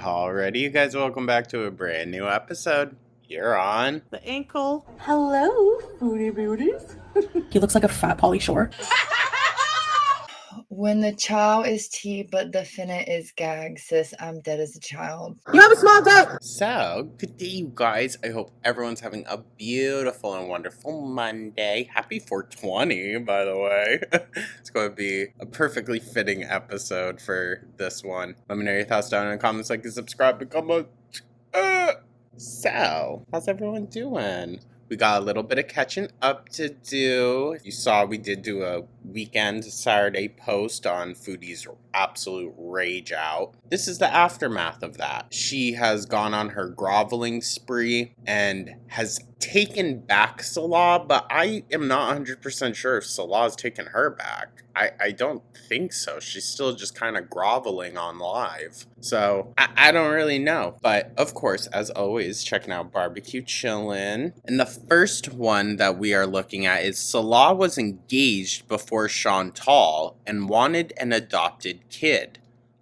Alrighty, you guys, welcome back to a brand new episode. You're on the ankle. Hello, Foodie Beauties. He looks like a fat Pauly Shore. When the chow is tea, but the finna is gag, sis, I'm dead as a child. You have a small dick! So, good day, you guys. I hope everyone's having a beautiful and wonderful Monday. Happy 420, by the way. It's going to be a perfectly fitting episode for this one. Let me know your thoughts down in the comments, like and subscribe, and comment. So, how's everyone doing? We got a little bit of catching up to do. You saw we did do a weekend Saturday post on Foodie's absolute rage out. This is the aftermath of that. She has gone on her groveling spree and has taken back Salah, but I am not 100% sure if Salah's taken her back. I don't think so. She's still just kind of groveling on live. So, I don't really know. But, of course, as always, checking out Barbecue Chillin'. And the first one that we are looking at is Salah was engaged before Chantal and wanted an adopted kid.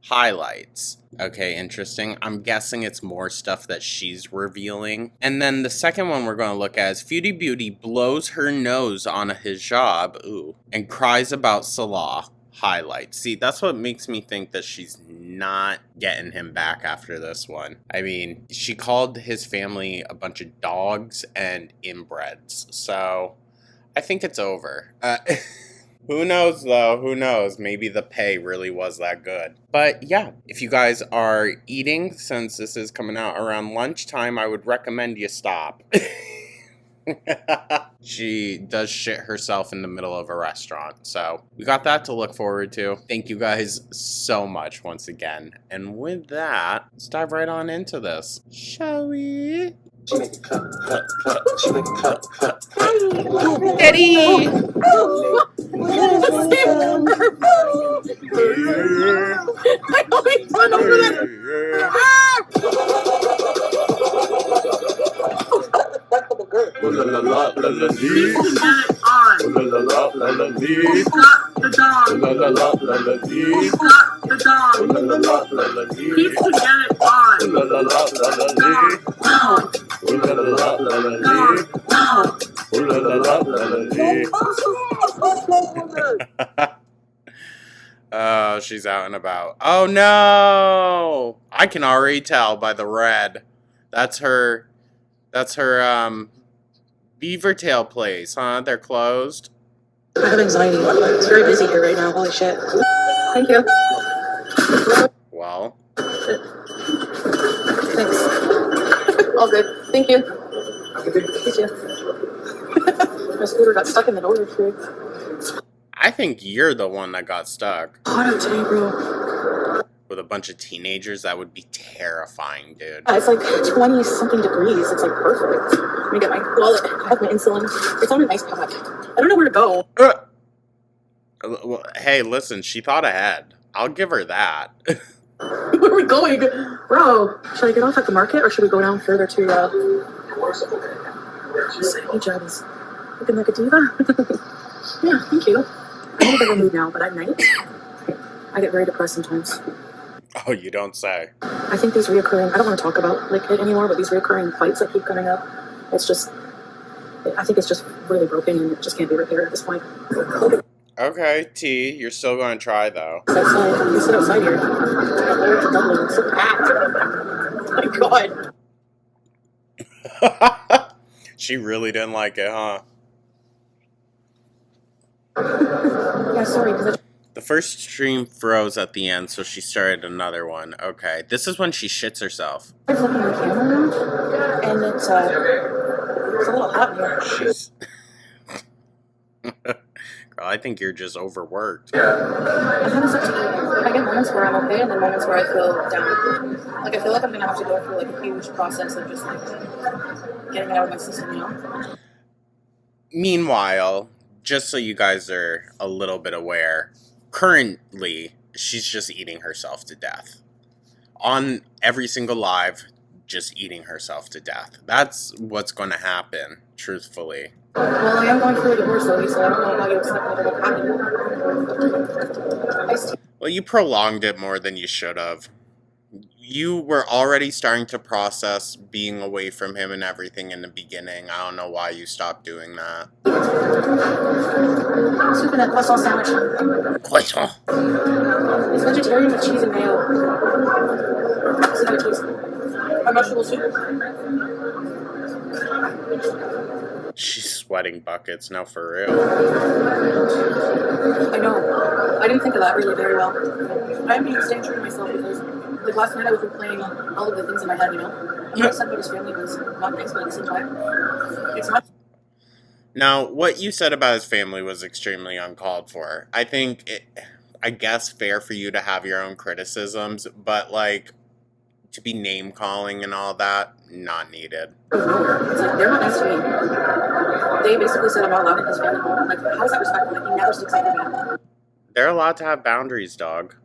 Highlights. Okay, interesting. I'm guessing it's more stuff that she's revealing. And then the second one we're going to look at is Foodie Beauty blows her nose on a hijab, and cries about Salah. Highlights. See, that's what makes me think that she's not getting him back after this one. I mean, she called his family a bunch of dogs and inbreds. So, I think it's over. Who knows, though? Who knows? Maybe the pay really was that good. But yeah, if you guys are eating, since this is coming out around lunchtime, I would recommend you stop. She does shit herself in the middle of a restaurant. So we got that to look forward to. Thank you guys so much once again. And with that, let's dive right on into this. Shall we? She make a cut. She make a cut. Eddie! I always run over that. Oh, she's out and about. Oh no! I can already tell by the red. That's her beaver tail place, huh? They're closed. I have anxiety. It's very busy here right now. Holy shit. Thank you. Well. Thanks. All good. Thank you. Thank you. My scooter got stuck in the door. I think you're the one that got stuck. Hot out today, bro. With a bunch of teenagers, that would be terrifying, dude. It's like 20-something degrees. It's like perfect. Let me get my wallet. I have my insulin. It's on a nice pack. I don't know where to go. Well, hey, listen, she thought ahead. I'll give her that. Where are we going? Bro, should I get off at the market or should we go down further to, This hijab is looking like a diva. Yeah, thank you. I'm in a bit of a mood now, but at night, I get very depressed sometimes. Oh, you don't say. I think these reoccurring, I don't want to talk about like it anymore, but these reoccurring fights that keep coming up, it's just, I think it's just really broken and it just can't be repaired at this point. Okay, T, you're still going to try, though. It's outside. You sit outside here. It's so packed. Oh my god. She really didn't like it, huh? Yeah, sorry, because The first stream froze at the end, so she started another one. Okay, this is when she shits herself. I was looking at the camera now, and it's a little hot in here. She's... Girl, I think you're just overworked. I get moments where I'm okay, and then moments where I feel down. Like, I feel like I'm gonna have to go through, like, a huge process of just, like, getting it out of my system, you know? Meanwhile, just so you guys are a little bit aware, currently, she's just eating herself to death. On every single live, just eating herself to death. That's what's going to happen, truthfully. Well, I am going through a divorce, though, so I don't know how you expect me to look happy. Well, you prolonged it more than you should have. you were already starting to process being away from him and everything in the beginning. I don't know why you stopped doing that. Soup and a croissant sandwich. Croissant. It's vegetarian with cheese and mayo. So no cheese. Or vegetable soup. She's sweating buckets, no, for real. I know. I didn't think of that really very well. I'm being staying true to myself because, like, last night I was replaying all of the things in my head, you know? And what I said about his family was not nice, but at the same time, it's not. Now, what you said about his family was extremely uncalled for. I guess, fair for you to have your own criticisms, but, like, to be name-calling and all that, not needed. It's like, they're not nice to me. They basically said I'm not allowed in his family home. Like, how is that respectful? Like, he never sticks up for me. They're allowed to have boundaries, dog.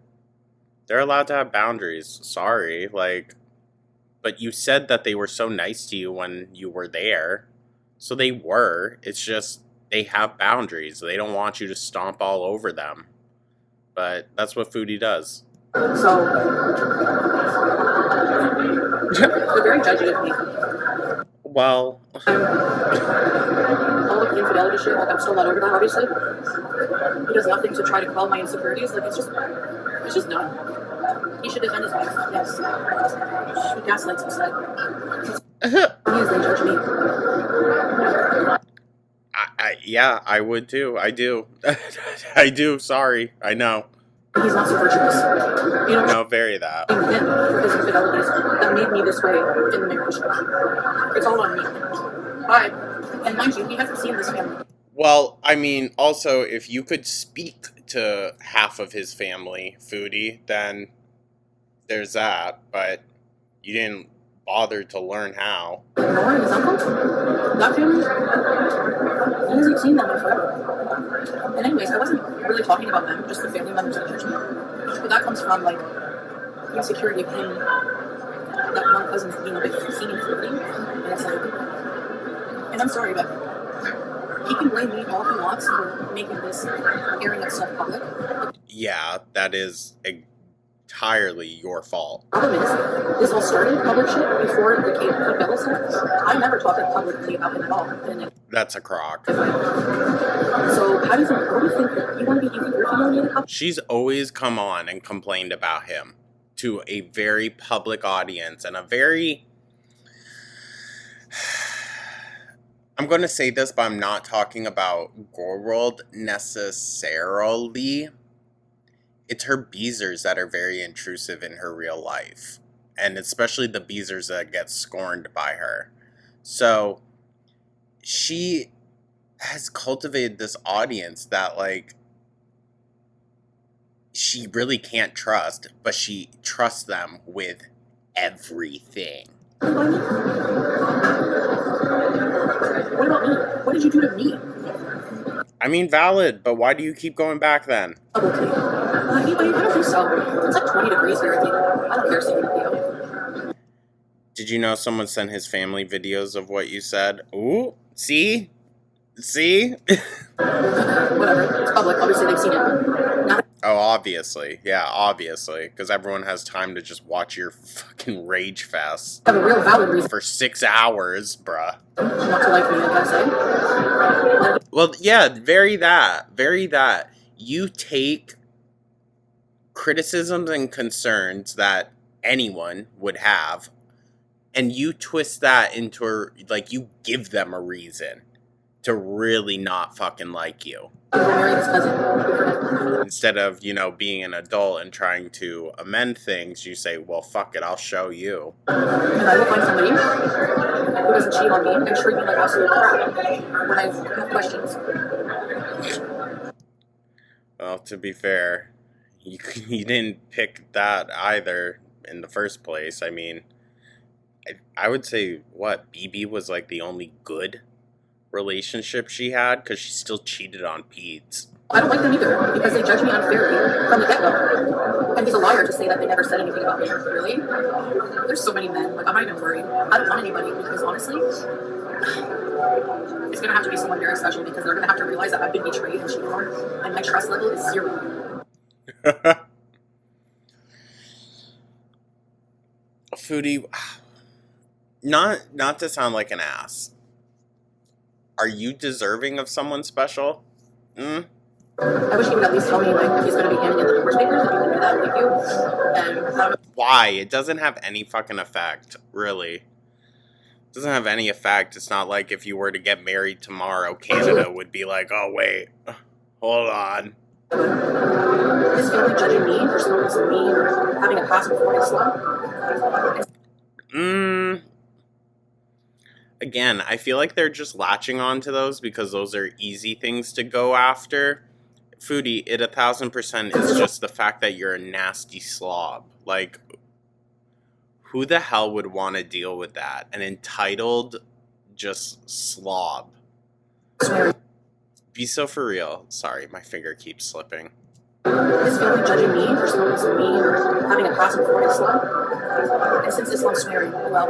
They're allowed to have boundaries. Sorry, like, but you said that they were so nice to you when you were there. So they were. It's just they have boundaries. They don't want you to stomp all over them. But that's what Foodie does. So, they're very judgy of me. Well, All of the infidelity shit, like, I'm still not over that, obviously. He does nothing to try to quell my insecurities. Like, it's just done. He should defend his wife, yes. He gaslights instead. They judge me. yeah, I would too. I do. I do. Sorry. I know. He's not so virtuous. You know, No, very that. him for his infidelities that made me this way in the marriage. It's all on me. But, and mind you, we haven't seen this family. Well, I mean, also, if you could speak to half of his family, Foodie, then there's that. But you didn't bother to learn how. Nor his uncle? That family? He hasn't seen them in forever. And anyways, I wasn't really talking about them, just the family members that judge me. But that comes from, like, the insecurity of him, that one cousin's being a bit seen and flirty. And it's like, and I'm sorry, but he can blame me all he wants for making this airing of stuff public. Yeah, that is entirely your fault. The problem is, this all started public shit before it became Bella stuff. I never talked publicly about him at all. And That's a crock. so, how do you think, what do you think, you want to be, you think you're humiliated? She's always come on and complained about him to a very public audience and a very... I'm going to say this, but I'm not talking about Gore World necessarily. It's her beezers that are very intrusive in her real life. And especially the beezers that get scorned by her. So, she has cultivated this audience that, like, she really can't trust, but she trusts them with everything. What about me? What did you do to me? I mean, valid, but why do you keep going back then? Publicly. Anyway, I don't think so. It's like 20 degrees here, I think. I don't care seeing a video. Did you know someone sent his family videos of what you said? Ooh, see? See? Whatever. It's public. Obviously, they've seen it. Now, Oh, obviously. Yeah, obviously. Because everyone has time to just watch your fucking rage fest I have a real valid reason for 6 hours, bruh. not to like me, I guess, eh? Well, yeah, very that. Very that. You take criticisms and concerns that anyone would have, and you twist that into, like, you give them a reason to really not fucking like you. Marry this cousin. Instead of, you know, being an adult and trying to amend things, you say, well, fuck it, I'll show you. And I will find somebody who doesn't cheat on me and treat me like absolute crap when I have questions. Well, to be fair, you didn't pick that either in the first place. I mean, I would say, what, BB was like the only good relationship she had, because she still cheated on Pete's. I don't like them either because they judge me unfairly from the get-go. And he's a liar to say that they never said anything about me. Really? There's so many men. Like, I'm not even worried. I don't want anybody because honestly, it's going to have to be someone very special because they're going to have to realize that I've been betrayed and cheated on, and my trust level is 0. Foodie, not to sound like an ass. Are you deserving of someone special? I wish he would at least tell me, like, he's going to be handing in the divorce papers. If you would do that, thank you. And I don't know. Why? It doesn't have any fucking effect, really. It doesn't have any effect. It's not like if you were to get married tomorrow, Canada would be like, oh, wait, hold on. His family judging me for smoking weed or having a past before Islam. Again, I feel like they're just latching on to those because those are easy things to go after. Foodie, it 1000% is just the fact that you're a nasty slob. Like, who the hell would want to deal with that? An entitled, just slob. Be so for real. Sorry, my finger keeps slipping. His family judging me for smoking weed or having a past before Islam. And since Islam's swearing, well,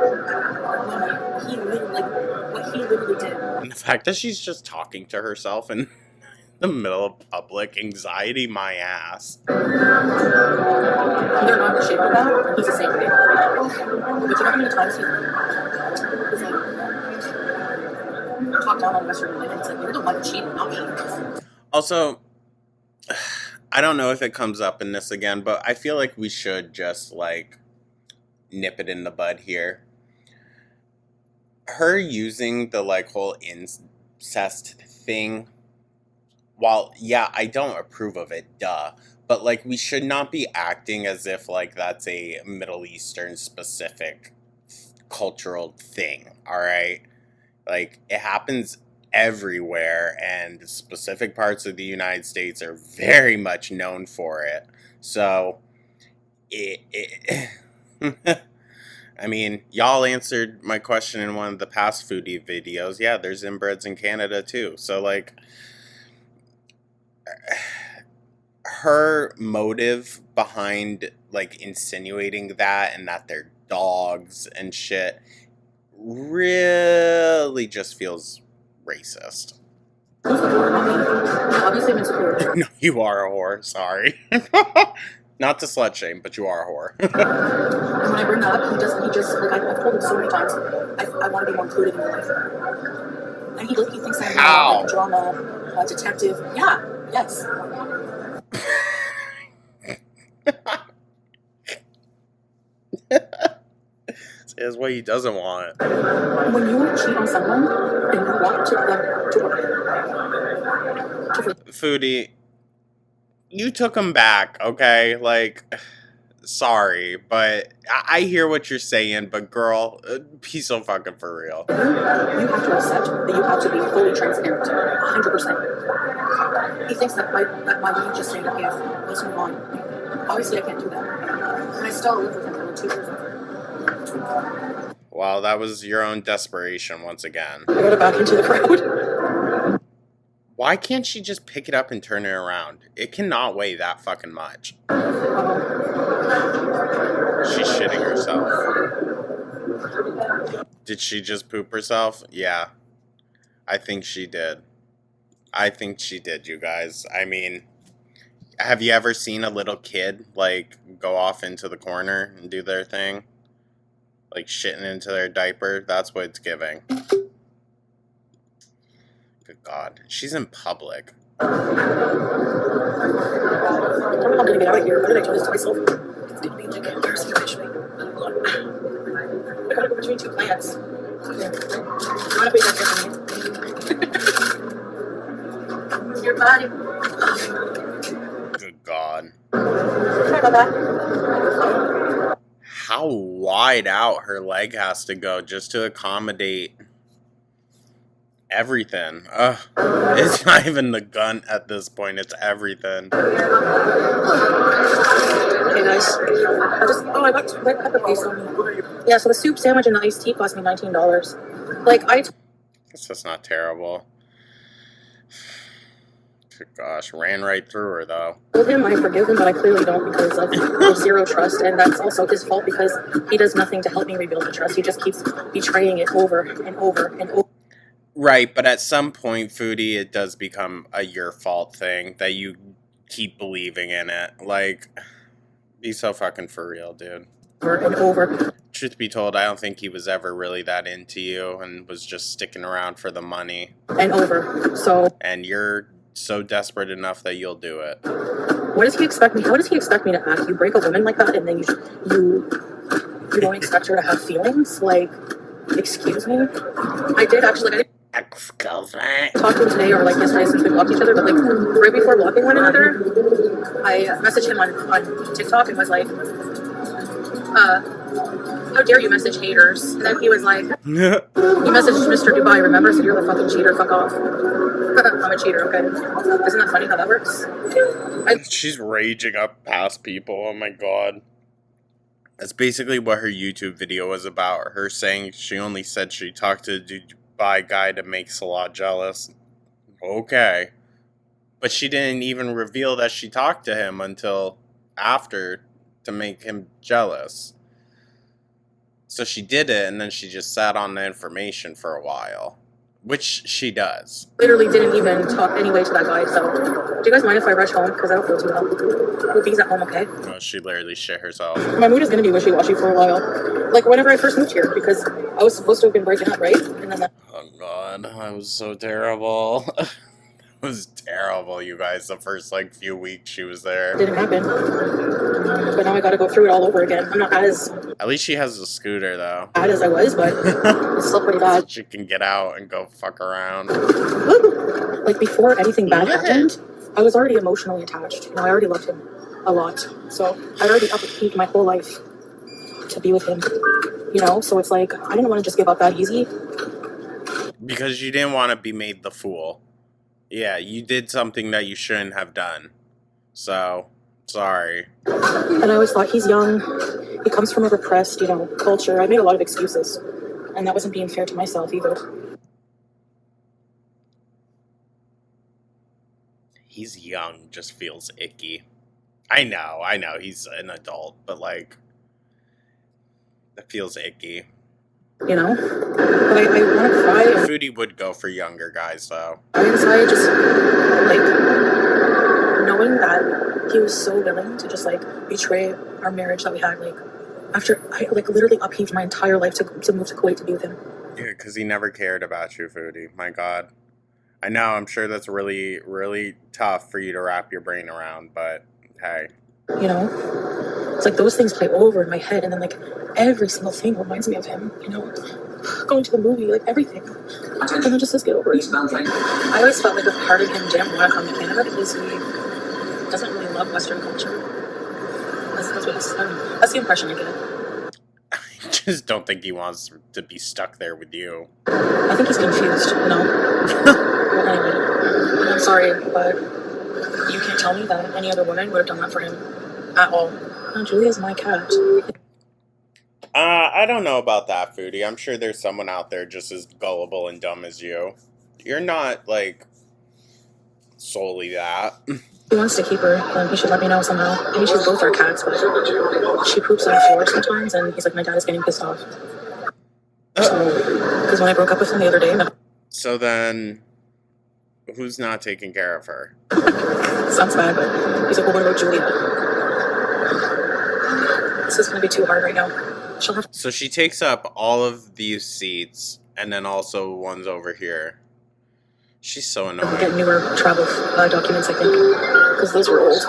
he literally, like, what he literally did. And the fact that she's just talking to herself in the middle of public, anxiety my ass. They're not in the shape of that, and he's the same way. But you know how many times he's like, talk down on Western women, and it's like, you're the one cheating, not me. Also, I don't know if it comes up in this again, but I feel like we should just, like, nip it in the bud here. Her using the, like, whole incest thing, while, yeah, I don't approve of it, duh, but, like, we should not be acting as if, like, that's a Middle Eastern specific cultural thing, alright? Like, it happens everywhere, and specific parts of the United States are very much known for it. So, I mean, y'all answered my question in one of the past Foodie videos. Yeah, there's inbreds in Canada too. So, like, her motive behind, like, insinuating that and that they're dogs and shit really just feels racist. Obviously, I'm insecure. No, you are a whore. Sorry. Not to slut shame, but you are a whore. And when I bring that up, he just, like, I've told him so many times, I want to be more included in your life. And he thinks I'm How? like, drama, detective. Yeah, yes. That's what he doesn't want. When you cheat on someone and you want them to work. Foodie, you took him back, okay? Like, sorry, but I hear what you're saying, but girl, be so fucking for real. You have to accept that you have to be fully transparent, 100%. He thinks that by me just saying, okay, let's move on. Obviously, I can't do that. And I still live with him for 2 years. Wow, that was your own desperation once again. I got it back into the crowd. Why can't she just pick it up and turn it around? It cannot weigh that fucking much. She's shitting herself. Did she just poop herself? Yeah. I think she did. I think she did, you guys. I mean, have you ever seen a little kid, like, go off into the corner and do their thing? Like, shitting into their diaper? That's what it's giving. Good God. She's in public. I don't know how I'm gonna get out of here. Why did I do this to myself? It's gonna be like embarrassing eventually. I gotta go between 2 plants. Okay. You wanna put that for me? Your body. Good God. Sorry about that. How wide out her leg has to go just to accommodate everything. It's not even the gun at this point, it's everything. Hey guys. I got red pepper paste on me. Yeah, so the soup sandwich and the iced tea cost me $19. Like, Guess that's not terrible. Good gosh, ran right through her though. told him I forgive him, but I clearly don't because of zero trust, and that's also his fault because he does nothing to help me rebuild the trust. He just keeps betraying it over and over and over. Right, but at some point, Foodie, it does become a your fault thing that you keep believing in it. Like, be so fucking for real, dude. and over. Truth be told, I don't think he was ever really that into you and was just sticking around for the money. And over. So. And you're so desperate enough that you'll do it. What does he expect me? How does he expect me to act? You break a woman like that, and then you don't expect her to have feelings? Like, excuse me? I did actually. Like, Excuse me. Talk to him today or like yesterday since we blocked each other, but like right before blocking one another, I messaged him on TikTok and was like, how dare you message haters? And then he was like, he messaged Mr. Dubai, remember? So you're the fucking cheater, fuck off. I'm a cheater, okay? Isn't that funny how that works? She's raging up past people, oh my god. That's basically what her YouTube video was about. Her saying she only said she talked to the Dubai guy to make Salah jealous. Okay. But she didn't even reveal that she talked to him until after to make him jealous. So she did it, and then she just sat on the information for a while. Which she does. Literally didn't even talk anyway to that guy, so do you guys mind if I rush home? Because I don't feel too well. Hope he's at home, okay? Oh, she literally shit herself. My mood is going to be wishy-washy for a while. Like whenever I first moved here, because I was supposed to have been breaking up, right? And then oh god, that was so terrible. It was terrible, you guys. The first like few weeks she was there. Didn't happen. But now I gotta go through it all over again. I'm not as... At least she has a scooter, though. Bad as I was, but it's still pretty bad. She can get out and go fuck around. Like, before anything bad happened, I was already emotionally attached. You know, I already loved him a lot. So, I already upheaved my whole life to be with him. You know? So, it's like, I didn't want to just give up that easy. Because you didn't want to be made the fool. Yeah, you did something that you shouldn't have done. So... sorry. And I always thought, he's young, he comes from a repressed, you know, culture. I made a lot of excuses, and that wasn't being fair to myself either. He's young, just feels icky. I know, he's an adult, but like, that feels icky. You know? But I want to cry. Foodie would go for younger guys, though. Inside, just, like, knowing that he was so willing to just like betray our marriage that we had, like after I like literally upheaved my entire life to move to Kuwait to be with him. Yeah, because he never cared about you, Foodie. My god. I know, I'm sure that's really, really tough for you to wrap your brain around, but hey. You know? It's like those things play over in my head, and then like every single thing reminds me of him, you know? Going to the movie, like everything. And then just get over it. I always felt like a part of him didn't want to come to Canada because he doesn't really love Western culture. That's the impression I get. I just don't think he wants to be stuck there with you. I think he's confused, you know? Well, anyway, I'm sorry, but you can't tell me that any other woman would have done that for him at all. No, Julia's my cat. I don't know about that, Foodie. I'm sure there's someone out there just as gullible and dumb as you. You're not, like, solely that. He wants to keep her, and he should let me know somehow. Maybe she's both our cats, but she poops on the floor sometimes, and he's like, my dad is getting pissed off. Because when I broke up with him the other day... So then, who's not taking care of her? Sounds bad, but he's like, well, what about Julia? This is going to be too hard right now. She'll have... So she takes up all of these seats, and then also ones over here. She's so annoying. Get newer travel documents, I think, because those were old.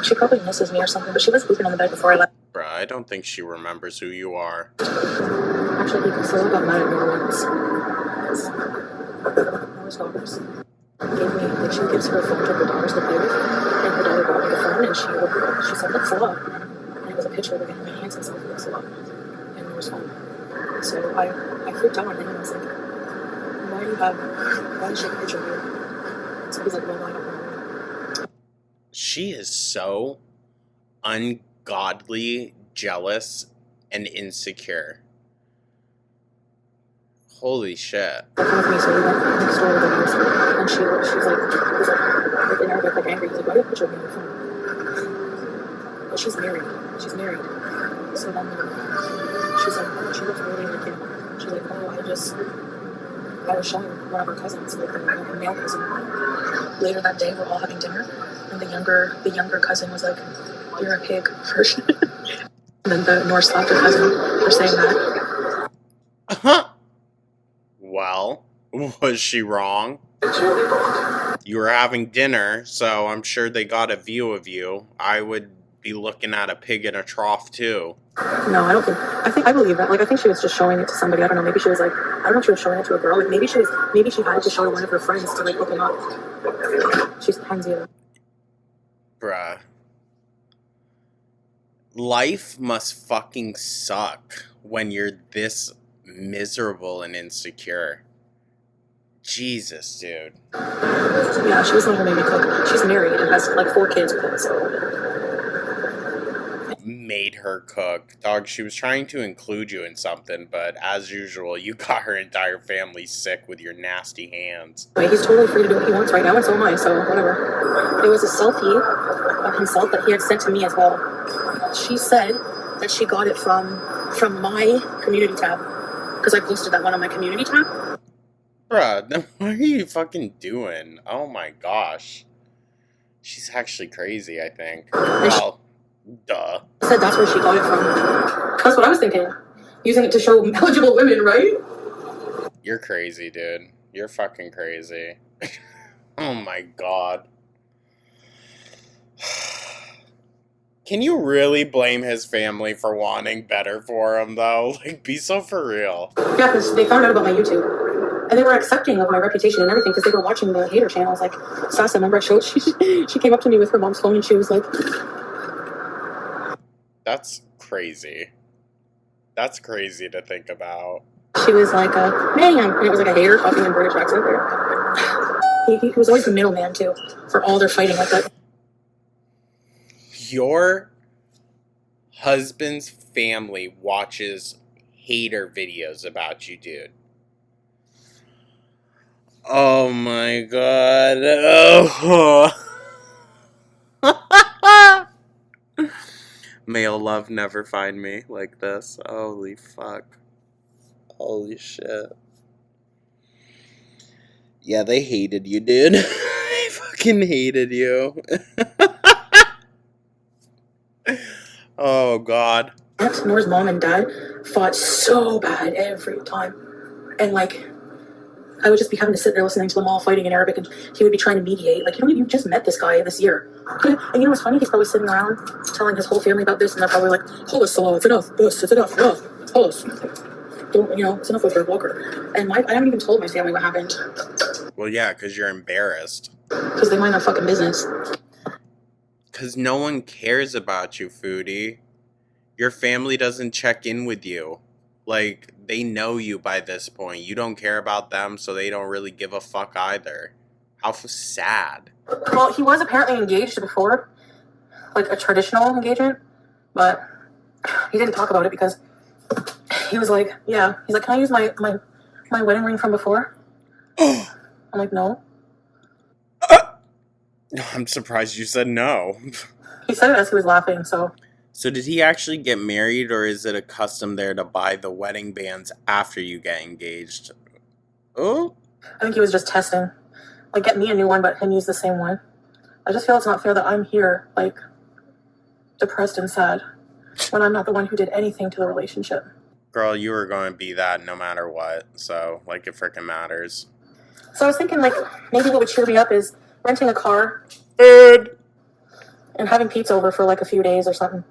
She probably misses me or something, but she was sleeping on the bed before I left. Bruh, I don't think she remembers who you are. Actually, he still got mad at me once. Noah's daughters gave me, like, she gives her phone to her daughters to play with, and her daughter brought me the phone, and she said, "Look, Salah," and it was a picture of my hands and stuff with Salah, and it was fun. So I freaked out on him, and I was like, why is she a picture of you? So he's like, well, I don't know. She is so ungodly jealous and insecure. Holy shit. Come with me, so we went next door to the house, and she's like, in Arabic, like angry. He's like, why do you have a picture of me on your phone? But she's married. So then she's like, oh, she looks really like him. She's like, oh, I was showing one of her cousins, like her male cousin. Later that day, we're all having dinner, and the younger cousin was like, "You're a pig." And then the Norse slapped her cousin for saying that. Well, was she wrong? You were having dinner, so I'm sure they got a view of you. I would be looking at a pig in a trough too. No, I don't think. I believe that. Like, I think she was just showing it to somebody. I don't know. Maybe she was like, I don't know if she was showing it to a girl. Like, maybe she had to show to one of her friends to like hook him up. She's pansy. Bruh. Life must fucking suck when you're this miserable and insecure. Jesus, dude. Yeah, she was the one who made me cook. She's married and has like 4 kids with him, so. Made her cook. Dog, she was trying to include you in something, but as usual, you got her entire family sick with your nasty hands. Wait, he's totally free to do what he wants right now, and so am I, so whatever. It was a selfie of himself that he had sent to me as well. She said that she got it from my community tab, because I posted that one on my community tab. Bruh, then what are you fucking doing? Oh my gosh. She's actually crazy, I think. Well, duh. She said that's where she got it from. That's what I was thinking. Using it to show eligible women, right? You're crazy, dude. You're fucking crazy. Oh my god. Can you really blame his family for wanting better for him, though? Like, be so for real. Yeah, because they found out about my YouTube. And they were accepting of my reputation and everything because they were watching the hater channels. Like, Sasa, remember I showed, she came up to me with her mom's phone and she was like... That's crazy. That's crazy to think about. She was like, man, and it was like a hater talking in British accent there. He was always the middleman, too, for all their fighting like that. Your husband's family watches hater videos about you, dude. Oh my god. Oh. Male love never find me like this. Holy fuck. Holy shit. Yeah, they hated you, dude. They fucking hated you. Oh god. Nora's mom and dad fought so bad every time. And like, I would just be having to sit there listening to them all fighting in Arabic, and he would be trying to mediate. Like, you just met this guy this year. And you know what's funny? He's probably sitting around telling his whole family about this, and they're probably like, Holos, Salah, it's enough, this, it's enough, no, Holos. Don't, it's enough with your Walker. And I haven't even told my family what happened. Well, yeah, because you're embarrassed. Because they mind their fucking business. Because no one cares about you, Foodie. Your family doesn't check in with you. Like, they know you by this point. You don't care about them, so they don't really give a fuck either. How sad. Well, he was apparently engaged before. Like, a traditional engagement. But he didn't talk about it because he was like, yeah. He's like, can I use my wedding ring from before? I'm like, no. I'm surprised you said no. He said it as he was laughing, so... So did he actually get married, or is it a custom there to buy the wedding bands after you get engaged? Oh? I think he was just testing. Like, get me a new one, but him use the same one. I just feel it's not fair that I'm here, like, depressed and sad, when I'm not the one who did anything to the relationship. Girl, you were going to be that no matter what, so, like, it frickin' matters. So I was thinking, like, maybe what would cheer me up is renting a car and having Pete's over for, like, a few days or something.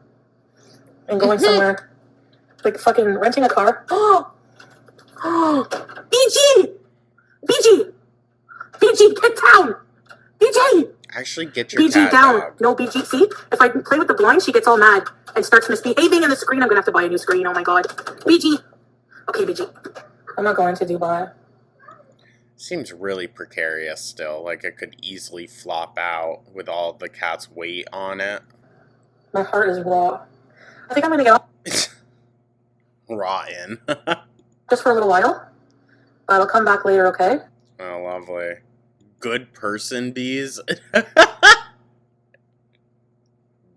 And going somewhere. Like, fucking renting a car. Oh! BG! BG! BG, get down! BG! Actually, get your BG cat down. dog. No, BG. See? If I play with the blind, she gets all mad and starts misbehaving in the screen. I'm gonna have to buy a new screen. Oh my god. BG! Okay, BG. I'm not going to Dubai. Seems really precarious still. Like, it could easily flop out with all the cat's weight on it. My heart is raw. I think I'm gonna get off. Rotten. Just for a little while. But I'll come back later, okay? Oh, lovely. Good person, bees.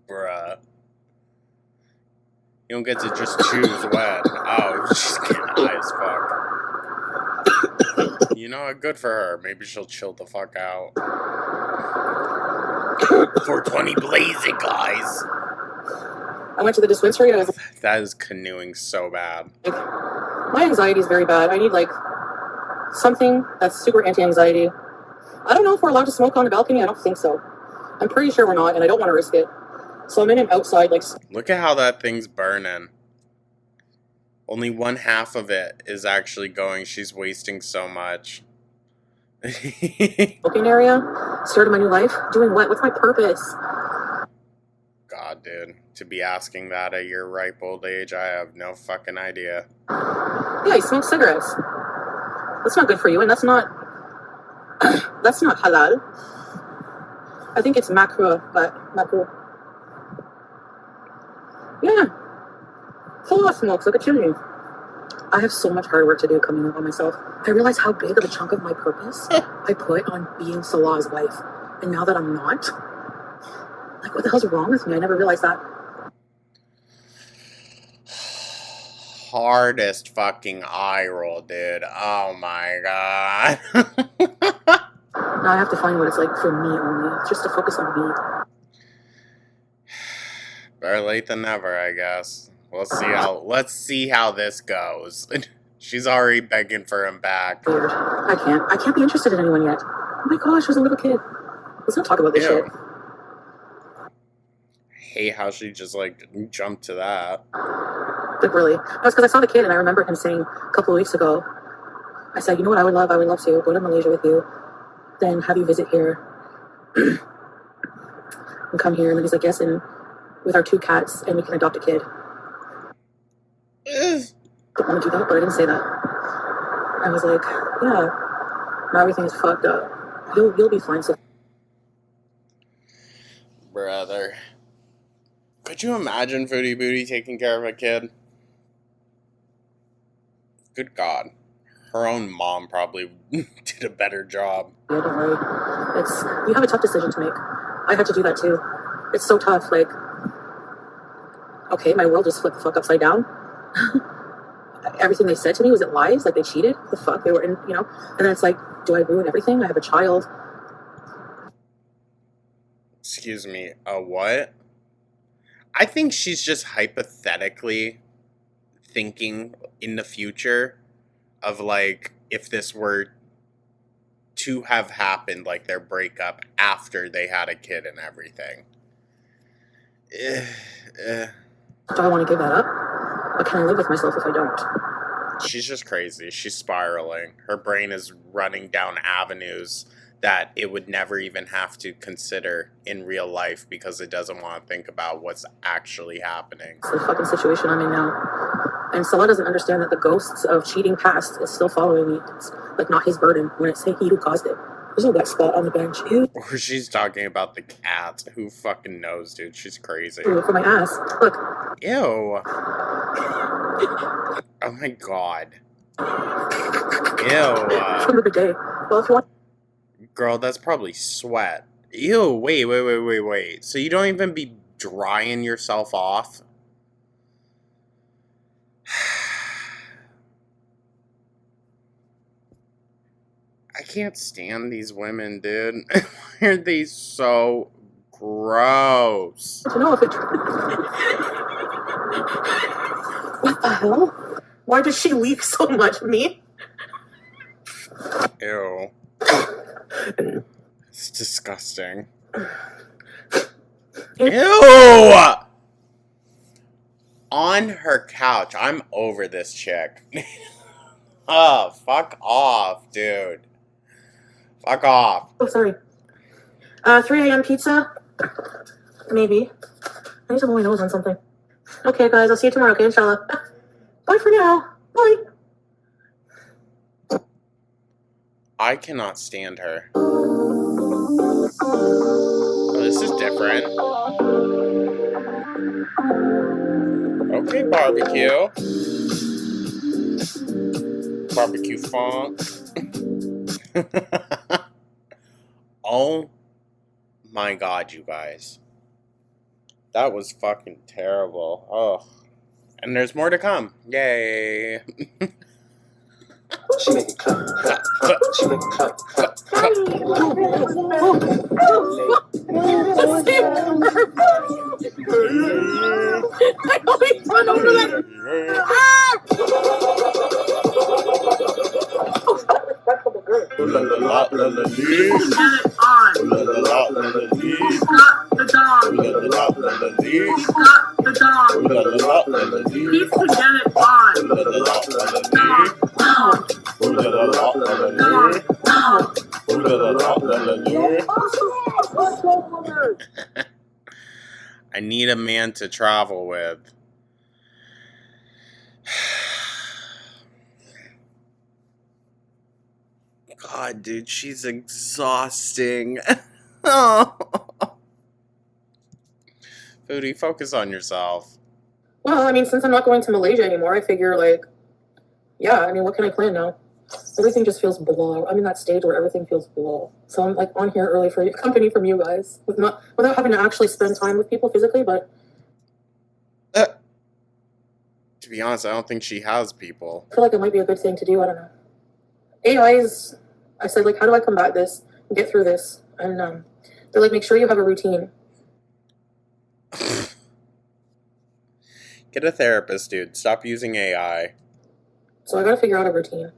Bruh. You don't get to just choose when. Oh, she's getting high as fuck. You know what? Good for her. Maybe she'll chill the fuck out. 420 blazing, guys. I went to the dispensary and I was That is canoeing so bad. like, my anxiety is very bad. I need like something that's super anti-anxiety. I don't know if we're allowed to smoke on the balcony. I don't think so. I'm pretty sure we're not, and I don't want to risk it. So I'm in an outside, like... Look at how that thing's burning. Only one half of it is actually going. She's wasting so much. smoking area. Started my new life. Doing what? What's my purpose? God, dude. To be asking that at your ripe old age, I have no fucking idea. Yeah, you smoke cigarettes. That's not good for you, and that's not... that's not halal. I think it's makruh, but makruh. Yeah. Full of smokes, like a chimney. I have so much hard work to do coming up on myself. I realize how big of a chunk of my purpose I put on being Salah's wife. And now that I'm not, like, what the hell's wrong with me? I never realized that. Hardest fucking eye roll, dude. Oh my god. Now I have to find what it's like for me only, just to focus on me. Better late than never, I guess. Let's see how this goes. She's already begging for him back. Weird. I can't be interested in anyone yet. Oh my gosh, I was a little kid. Let's not talk about this shit. Hate how she just like jumped to that. Like, really. No, it's because I saw the kid and I remember him saying a couple of weeks ago, I said, you know what I would love? I would love to go to Malaysia with you, then have you visit here and come here. And then he's like, yes, and with our 2 cats, and we can adopt a kid. Don't want to do that, but I didn't say that. I was like, yeah, now everything is fucked up. You'll be fine. So, Brother. Could you imagine Foodie Booty taking care of a kid? Good God. Her own mom probably did a better job. yeah, don't worry. You have a tough decision to make. I had to do that too. It's so tough. Like, okay, my world just flipped the fuck upside down. Everything they said to me, was it lies? Like, they cheated? The fuck? They were in, you know? And then it's like, do I ruin everything? I have a child. Excuse me, a what? I think she's just hypothetically thinking in the future of, like, if this were to have happened, like their breakup after they had a kid and everything. Do I want to give that up? But can I live with myself if I don't? She's just crazy. She's spiraling. Her brain is running down avenues that it would never even have to consider in real life because it doesn't want to think about what's actually happening. It's the fucking situation I'm in now. And Salah doesn't understand that the ghosts of cheating past is still following me. It's like not his burden when it's he who caused it. There's a wet spot on the bench. Ew. Or she's talking about the cat. Who fucking knows, dude? She's crazy. Ew, for my ass. Look. Ew. Oh my god. Ew. From the bidet. Well, if you want... Girl, that's probably sweat. Ew, wait. So you don't even be drying yourself off? I can't stand these women, dude. Why are they so gross? To know if it... What the hell? Why does she leak so much? Me? Ew. It's disgusting. Ew! On her couch. I'm over this chick. Oh, fuck off, dude. Fuck off. Oh, sorry. 3 a.m. pizza? Maybe. I need to blow my nose on something. Okay, guys, I'll see you tomorrow, okay, inshallah. Bye for now. Bye. I cannot stand her. Oh, this is different. Okay, barbecue. Barbecue funk. Oh my god, you guys. That was fucking terrible. Oh. And there's more to come. Yay. She make it clap, clap, clap. She make it clap, clap, clap. I always run over that. Ooh la la la la la lee. Get it on. Ooh la la la la la lee. He's got the dog. Ooh la la la la la lee. He's got the dog. Ooh la la la la la lee. He's to get it on. Ooh la la la la la Dog, lee. dog, Ooh la la la la la dog, lee. dog. Ooh la la la la la lee. I need a man to travel with. God, dude, she's exhausting. Oh. Foodie, focus on yourself. Well, I mean, since I'm not going to Malaysia anymore, I figure, like, yeah, I mean, what can I plan now? Everything just feels blah. I'm in that stage where everything feels blah. So I'm, like, on here early for company from you guys, without having to actually spend time with people physically, but... To be honest, I don't think she has people. I feel like it might be a good thing to do. I don't know. AIs, I said, like, how do I combat this, get through this? And they're like, make sure you have a routine. Get a therapist, dude. Stop using AI. So I gotta figure out a routine.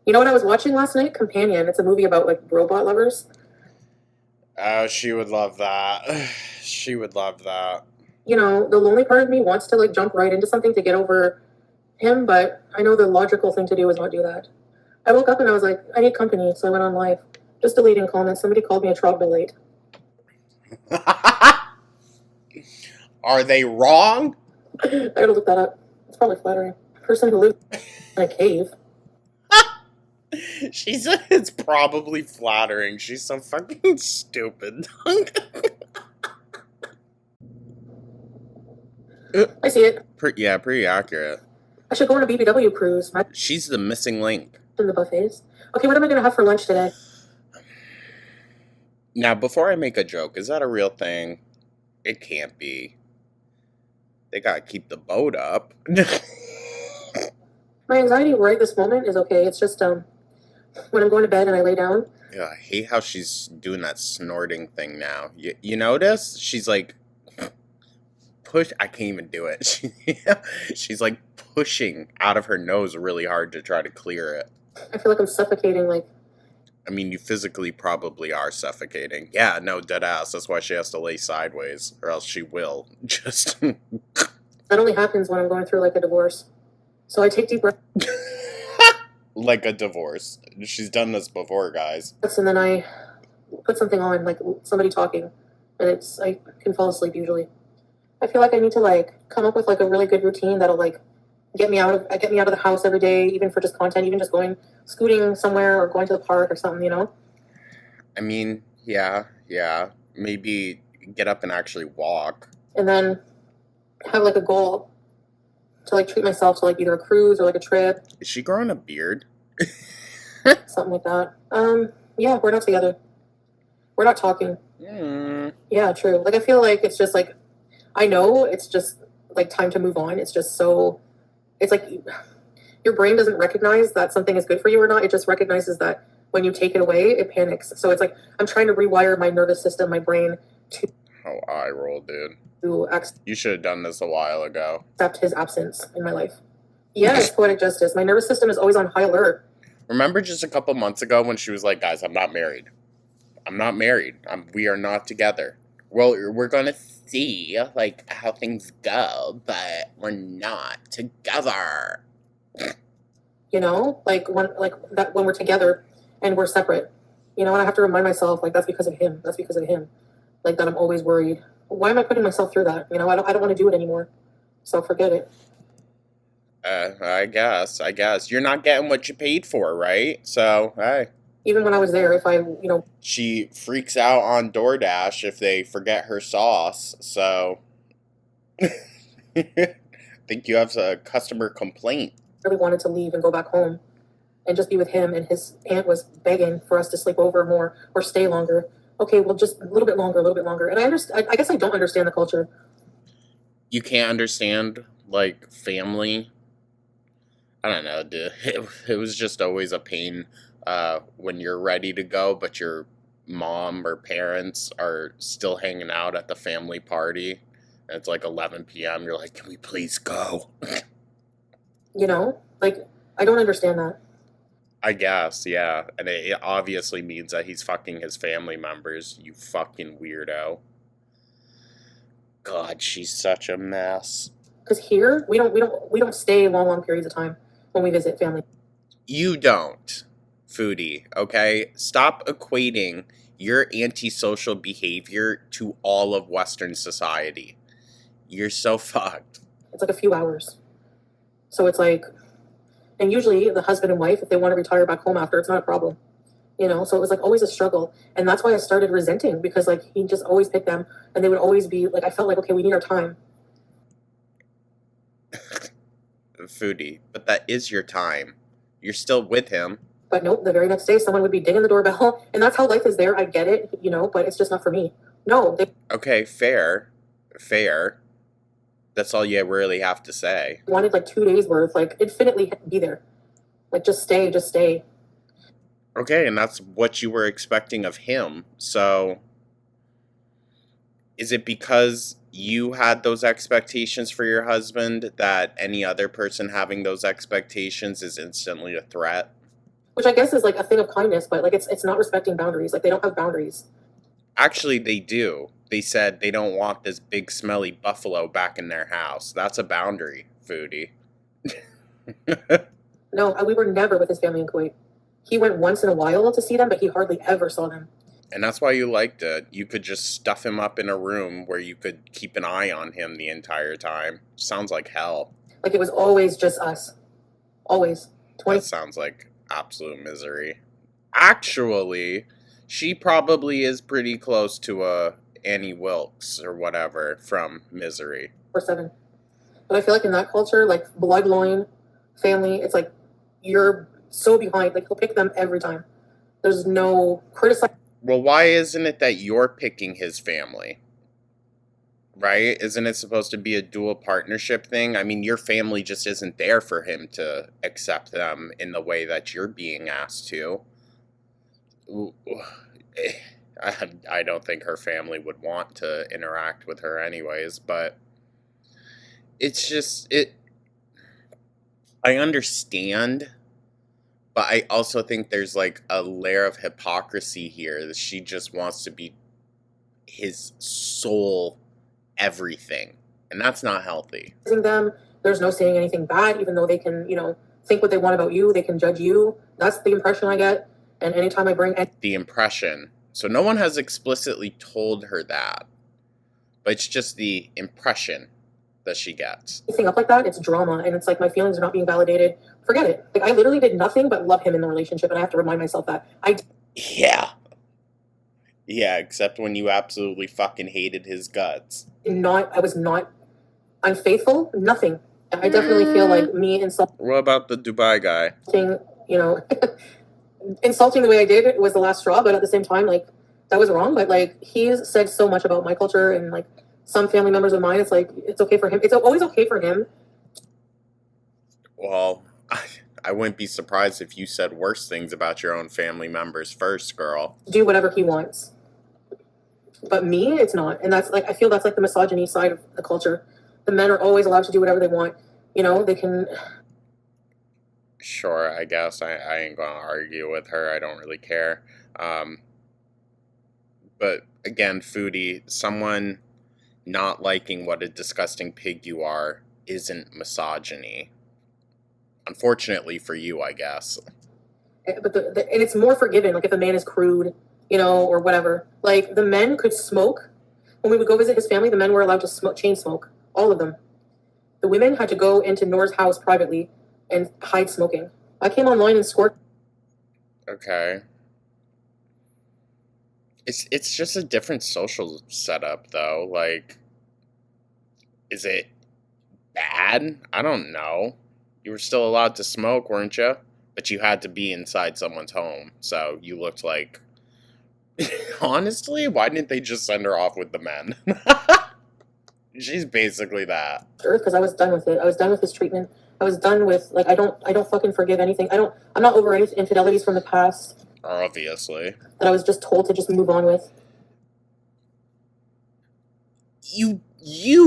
You know what I was watching last night? Companion. It's a movie about, like, robot lovers. Oh, she would love that. She would love that. You know, the lonely part of me wants to, like, jump right into something to get over him, but I know the logical thing to do is not do that. I woke up and I was like, I need company, so I went on live. Just deleting comments. Somebody called me a troglodyte. Are they wrong? I gotta look that up. It's probably flattering. Person who lives in a cave. It's probably flattering. She's so fucking stupid. I see it. Yeah, pretty accurate. I should go on a BBW cruise. She's the missing link. In the buffets. Okay, what am I gonna have for lunch today? Now, before I make a joke, is that a real thing? It can't be. They gotta keep the boat up. My anxiety right this moment is okay. It's just when I'm going to bed and I lay down. Yeah, I hate how she's doing that snorting thing now. You notice? She's like I can't even do it. She's like pushing out of her nose really hard to try to clear it. I feel like I'm suffocating, like... I mean, you physically probably are suffocating. Yeah, no, dead ass. That's why she has to lay sideways, or else she will. Just... That only happens when I'm going through, like, a divorce. So I take deep breaths. Like a divorce. She's done this before, guys. And then I put something on, like somebody talking. And I can fall asleep usually. I feel like I need to, like, come up with, like, a really good routine that'll, like, get me out of the house every day, even for just content, even just scooting somewhere or going to the park or something, you know? I mean, yeah. Maybe get up and actually walk. And then have, like, a goal to, like, treat myself to, like, either a cruise or, like, a trip. Is she growing a beard? Something like that. Yeah, we're not together. We're not talking. Yeah, true. Like, I feel like it's just, like, I know it's just, like, time to move on. It's just so... It's like your brain doesn't recognize that something is good for you or not. It just recognizes that when you take it away, it panics. So it's like I'm trying to rewire my nervous system, my brain to... How I roll, dude. To You should have done this a while ago. Accept his absence in my life. Yes, poetic justice. My nervous system is always on high alert. Remember just a couple months ago when she was like, guys, I'm not married. I'm not married. We are not together. Well, we're going to see, like, how things go, but we're not together. You know? Like, when we're together and we're separate. You know, and I have to remind myself, like, that's because of him. That's because of him. Like, that I'm always worried. Why am I putting myself through that? You know, I don't want to do it anymore. So forget it. I guess. You're not getting what you paid for, right? So, hey. Even when I was there, if I, you know... She freaks out on DoorDash if they forget her sauce, so... I think you have a customer complaint. Really wanted to leave and go back home and just be with him, and his aunt was begging for us to sleep over more or stay longer. Okay, well, just a little bit longer. And I guess I don't understand the culture. You can't understand, like, family? I don't know, dude. It was just always a pain when you're ready to go, but you're mom or parents are still hanging out at the family party, and it's like 11 p.m. You're like, can we please go? You know, like, I don't understand that. I guess, yeah. And it obviously means that he's fucking his family members, you fucking weirdo. God, she's such a mess. Because here we don't stay long periods of time when we visit family. You don't, Foodie, okay? Stop equating your antisocial behavior to all of Western society. You're so fucked. It's like a few hours. So it's like, and usually the husband and wife, if they want to retire back home after, it's not a problem. You know, so it was like always a struggle. And that's why I started resenting, because like he just always picked them, and they would always be like, I felt like, okay, we need our time. Foodie, but that is your time. You're still with him. But nope, the very next day someone would be dinging the doorbell, and that's how life is there. I get it, you know, but it's just not for me. No, they Okay, fair. That's all you really have to say. wanted like 2 days worth, like infinitely be there. Like just stay, just stay. Okay, and that's what you were expecting of him. So, is it because you had those expectations for your husband that any other person having those expectations is instantly a threat? Which I guess is like a thing of kindness, but like it's not respecting boundaries. Like they don't have boundaries. Actually, they do. They said they don't want this big smelly buffalo back in their house. That's a boundary, Foodie. No, we were never with his family in Kuwait. He went once in a while to see them, but he hardly ever saw them. And that's why you liked it. You could just stuff him up in a room where you could keep an eye on him the entire time. Sounds like hell. Like it was always just us. Always. 20 That sounds like absolute misery. Actually, she probably is pretty close to a Annie Wilkes or whatever from Misery. 7. But I feel like in that culture, like blood loin, family, it's like you're so behind. Like he'll pick them every time. There's no criticize. Well, why isn't it that you're picking his family? Right? Isn't it supposed to be a dual partnership thing? I mean, your family just isn't there for him to accept them in the way that you're being asked to. I don't think her family would want to interact with her anyways, but it's just, I understand, but I also think there's like a layer of hypocrisy here that she just wants to be his sole everything, and that's not healthy. Them. There's no saying anything bad, even though they can, you know, think what they want about you. They can judge you. That's the impression I get. And anytime I bring The impression. So no one has explicitly told her that, but it's just the impression that she gets. anything up like that, it's drama, and it's like my feelings are not being validated. Forget it. Like I literally did nothing but love him in the relationship, and I have to remind myself that Yeah, except when you absolutely fucking hated his guts. I was not unfaithful. Nothing. I definitely feel like me insulting, What about the Dubai guy? you know, insulting the way I did was the last straw. But at the same time, like that was wrong. But like he's said so much about my culture and like some family members of mine. It's like it's okay for him. It's always okay for him. Well, I wouldn't be surprised if you said worse things about your own family members first, girl. Do whatever he wants. But me, it's not. And that's like I feel that's like the misogyny side of the culture. The men are always allowed to do whatever they want. You know, they can. Sure, I guess. I ain't gonna argue with her. I don't really care. But again, Foodie, someone not liking what a disgusting pig you are isn't misogyny. Unfortunately for you, I guess. But and it's more forgiving. Like if a man is crude, you know, or whatever. Like the men could smoke. When we would go visit his family, the men were allowed to smoke, chain smoke, all of them. The women had to go into Noor's house privately and hide smoking. I came online and scored. Okay. It's just a different social setup, though. Like, is it bad? I don't know. You were still allowed to smoke, weren't you? But you had to be inside someone's home, so you looked like... Honestly, why didn't they just send her off with the men? She's basically that. Because I was done with it. I was done with his treatment. I was done with like I don't fucking forgive anything. I'm not over any infidelities from the past. Obviously. that I was just told to just move on with. You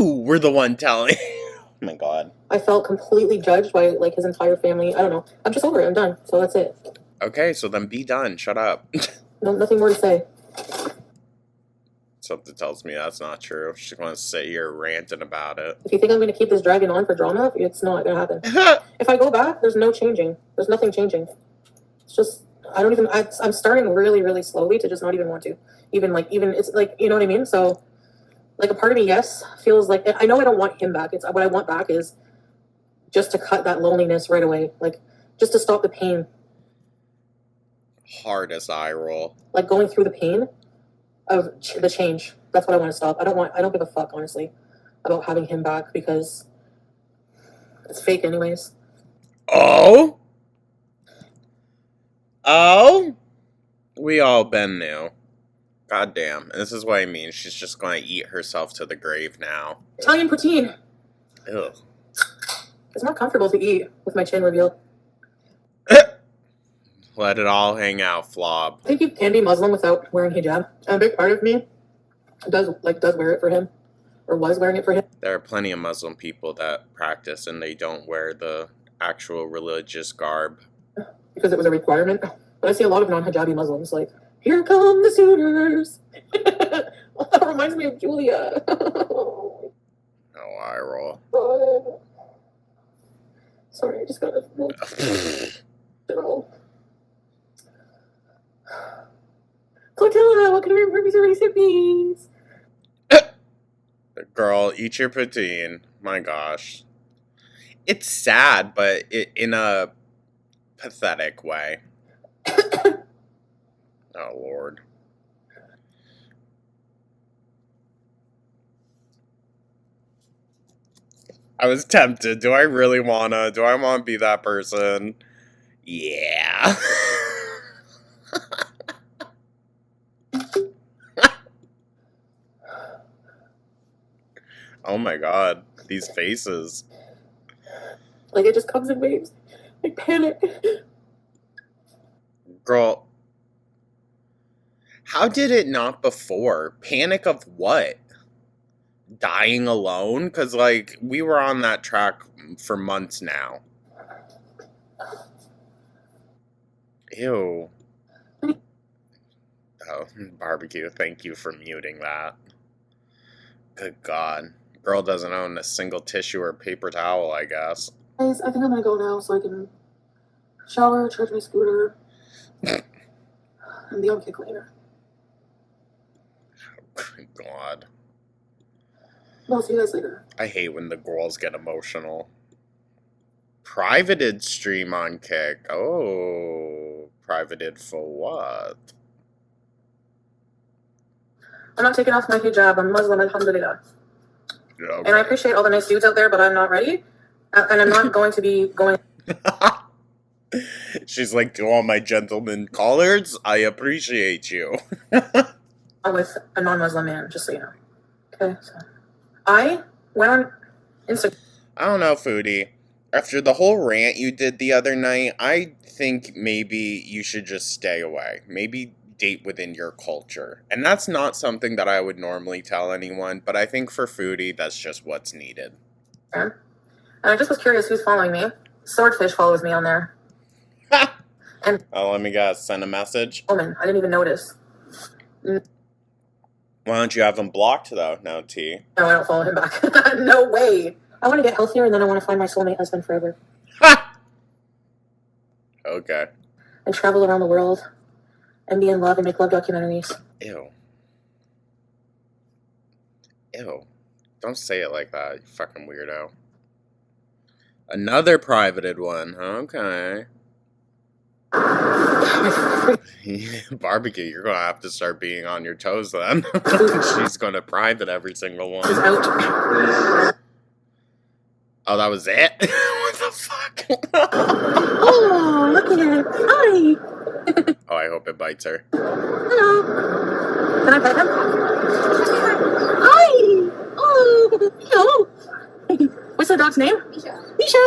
were the one telling. Oh my god. I felt completely judged by like his entire family. I don't know. I'm just over it. I'm done. So that's it. Okay, so then be done. Shut up. No, nothing more to say. Something tells me that's not true. She's going to sit here ranting about it. If you think I'm going to keep this dragging on for drama, it's not going to happen. If I go back, there's no changing. There's nothing changing. It's just, I'm starting really, really slowly to just not even want to. Even, it's like, you know what I mean? So, like, a part of me, yes, feels like, I know I don't want him back. It's what I want back is just to cut that loneliness right away. Like, just to stop the pain. Hardest eye roll. Like, going through the pain of the change. That's what I want to stop. I don't give a fuck, honestly, about having him back because it's fake anyways. Oh? We all been new. God damn. This is what I mean. She's just going to eat herself to the grave now. Italian poutine. Ew. It's more comfortable to eat with my chin revealed. Let it all hang out, Flob. I think you can be Muslim without wearing hijab. And a big part of me does wear it for him, or was wearing it for him. There are plenty of Muslim people that practice and they don't wear the actual religious garb. Because it was a requirement. But I see a lot of non-hijabi Muslims like, here come the Sooners. Well, that reminds me of Julia. No eye roll. Sorry, I just got a... Clotilla, what can I remember your recipes? Girl, eat your poutine. My gosh. It's sad, but in a pathetic way. Oh, Lord. I was tempted. Do I really wanna? Do I want to be that person? Yeah. Oh my god. These faces. Like, it just comes in waves. Like, panic. Girl. How did it not before? Panic of what? Dying alone? Because, like, we were on that track for months now. Ew. Oh, barbecue, thank you for muting that. Good God. Girl doesn't own a single tissue or paper towel, I guess. Guys, I think I'm gonna go now so I can shower, charge my scooter, and be on kick later. Good God. I'll see you guys later. I hate when the girls get emotional. Privated stream on Kick. Oh, privated for what? I'm not taking off my hijab. I'm Muslim, alhamdulillah. Okay. And I appreciate all the nice dudes out there, but I'm not ready. And I'm not going to be going... She's like, to all my gentlemen callers, I appreciate you. with a non-Muslim man, just so you know. Okay, so... I went on Instagram. I don't know, Foodie. After the whole rant you did the other night, I think maybe you should just stay away. Maybe date within your culture. And that's not something that I would normally tell anyone, but I think for Foodie, that's just what's needed. And I just was curious who's following me. Swordfish follows me on there. And oh, let me guess. Send a message? woman, I didn't even notice. Why don't you have him blocked, though, now, T? No, I don't follow him back. No way. I want to get healthier, and then I want to find my soulmate husband forever. Okay. And travel around the world, and be in love, and make love documentaries. Ew. Ew. Don't say it like that, you fucking weirdo. Another privated one. Okay. Barbecue, you're gonna have to start being on your toes then. She's gonna private every single one. She's out. Oh, that was it? What the fuck? Oh, look at her. Hi. Oh, I hope it bites her. Hello. Can I pet him? Hi. Oh, hello. What's the dog's name? Misha. Misha.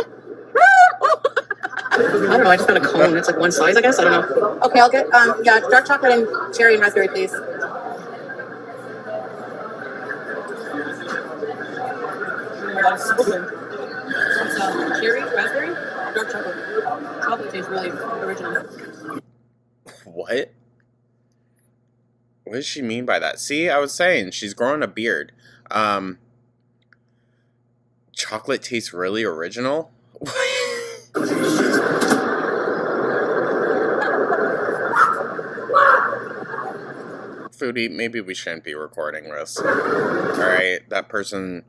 Oh. I don't know. I just got a cone. It's like one size, I guess. I don't know. Okay, I'll get yeah, dark chocolate and cherry and raspberry, please. Cherry, raspberry, dark chocolate. Chocolate tastes really original. What? What does she mean by that? See, I was saying she's growing a beard. Chocolate tastes really original? Foodie, maybe we shouldn't be recording this. Alright, that person,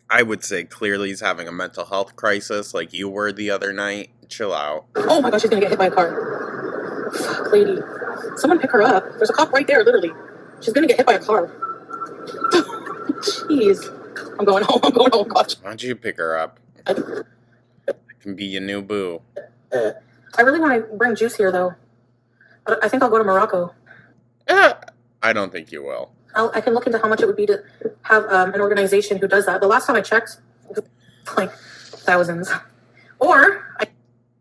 I would say, clearly is having a mental health crisis like you were the other night. Chill out. Oh my gosh, she's gonna get hit by a car. Fuck, lady. Someone pick her up. There's a cop right there, literally. She's gonna get hit by a car. Jeez. I'm going home. Gosh. Why don't you pick her up? I can be your new boo. I really want to bring juice here, though. But I think I'll go to Morocco. I don't think you will. I can look into how much it would be to have an organization who does that. The last time I checked, it was like thousands.